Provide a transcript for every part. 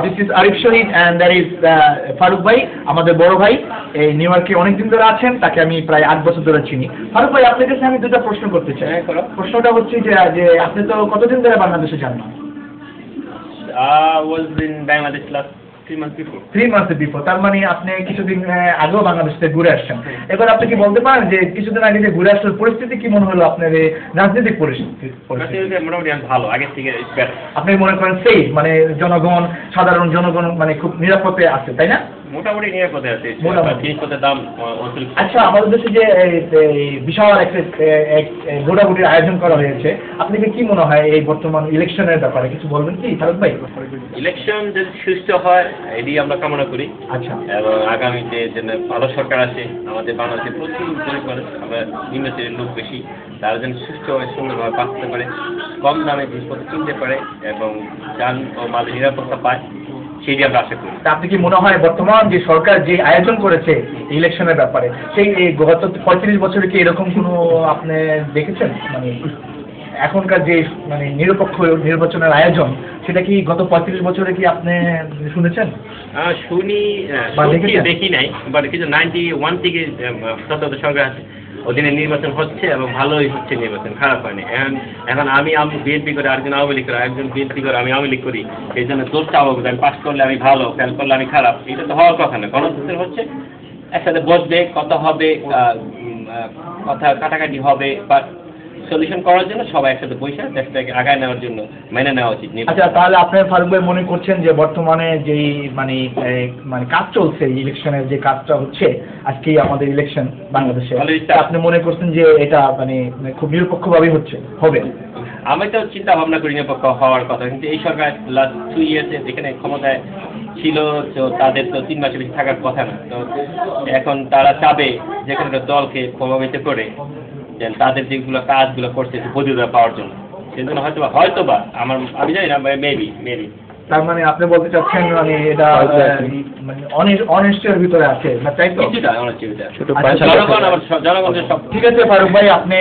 This is Arif Shahid and that is Faruk ভাই, আমাদের বড় ভাই, এই নিউ ইয়র্কে অনেকদিন ধরে আছেন, তাকে আমি প্রায় 8 বছর ধরে চিনি। ফারুক ভাই, আপনার কাছে আমি দুটো প্রশ্ন করতে চাই। প্রশ্নটা হচ্ছে যে আপনি তো কতদিন ধরে বাংলাদেশে যান না? Was in Bangladesh last 3 months before. 3 months before, তার মানে আপনি কিছুদিন আগেও বাংলাদেশ থেকে ঘুরে আসছেন। এবার আপনি কি বলতে পারেন যে কিছুদিন আগে যে ঘুরে আসার পরিস্থিতি কি মনে হলো আপনার, এই রাজনৈতিক পরিস্থিতি? মোটামুটি ভালো, আগের থেকে better. আপনি মনে করেন সেই মানে জনগণ, সাধারণ জনগণ মানে খুব নিরাপদে আছে, তাই না? মোটামুটি নিরাপদে আছে, জিনিসপত্রের দাম অতিরিক্ত। আচ্ছা, আমাদের দেশে যে বিশাল একটা ভোটাভুটির আয়োজন করা হয়েছে, আপনাকে কি মনে হয় এই বর্তমান ইলেকশনের ব্যাপারে কিছু বলবেন কি ফারুক ভাই? ইলেকশন যদি সুষ্ঠু হয় এটি আমরা কামনা করি। আচ্ছা, এবং আগামীতে যেন ভালো সরকার আসে, আমাদের বাংলাদেশে প্রচুর গরিব মানুষ, আমরা নিম্ন শ্রেণীর লোক বেশি, তারা যেন সুষ্ঠুভাবে সুন্দরভাবে বাঁচতে পারে, কম দামে জিনিসপত্র কিনতে পারে এবং যান ও মালের নিরাপত্তা পায়, সেটি আমরা আশা করি। তা আপনি কি মনে হয় বর্তমান যে সরকার যে আয়োজন করেছে ইলেকশনের ব্যাপারে, সেই গত 35 বছরে কি এরকম কোনো আপনি দেখেছেন? মানে এখনকার যে মানে নিরপেক্ষ নির্বাচনের আয়োজন, সেটা কি গত 35 বছরে কি আপনি শুনেছেন? শুনি, দেখি নাই, বাট কিছু 91 থেকে সরকার আছে, অধীনে নির্বাচন হচ্ছে এবং ভালোই হচ্ছে নির্বাচন, খারাপ হয়নি। এখন আমি বিএনপি করে, আরেকজন আওয়ামী লীগ করে, আরেকজন বিএনপি করে, আমি আওয়ামী লীগ করি, এই জন্য দোষ চাবো আমি পাস করলে আমি ভালো, ফেল করলে আমি খারাপ, এটা তো হওয়ার কথা না। গণতন্ত্র হচ্ছে একসাথে বসবে, কথা হবে, কথা কাটাকাটি হবে, বা সলিউশন করার জন্য সবাই একসাথে বসে দেশটাকে আগায় নেওয়ার জন্য মেনে নেওয়া উচিত। আচ্ছা, তাহলে আপনি ফারুক ভাই মনে করছেন যে বর্তমানে যেই মানে কাজ চলছে, ইলেকশনের যে কাজটা হচ্ছে, আজকে আমাদের ইলেকশন বাংলাদেশে, আপনি মনে করছেন যে এটা মানে খুব নিরপেক্ষভাবেই হবে? আমি তো চিন্তা ভাবনা করি নিরপেক্ষ হওয়ার কথা, কিন্তু এই সরকার লাস্ট 2 ইয়ার্সে যেখানে ক্ষমতায় ছিল, তো তাদের তো 3 মাসের বেশি থাকার কথা না। তো এখন তারা চাবে যে কোনো দলকে প্রভাবিত করে তাদের যেগুলো কাজগুলো করছে বৈধতা পাওয়ার জন্য, সেজন্য হয়তোবা আমি জানি না, মেবি। তার মানে আপনি বলতে চাচ্ছেন মানে এটা মানে অনিশ্চয়ের ভিতরে আছে না, তাই তো? কিছুটা জনগণের সব ঠিক আছে ফারুক ভাই, আপনি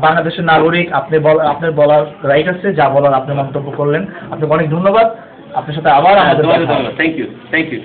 বাংলাদেশের নাগরিক, আপনার বলার রাইট আছে, যা বলার আপনি মন্তব্য করলেন। আপনাকে অনেক ধন্যবাদ। আপনার সাথে আবার আমাদের থ্যাংক ইউ।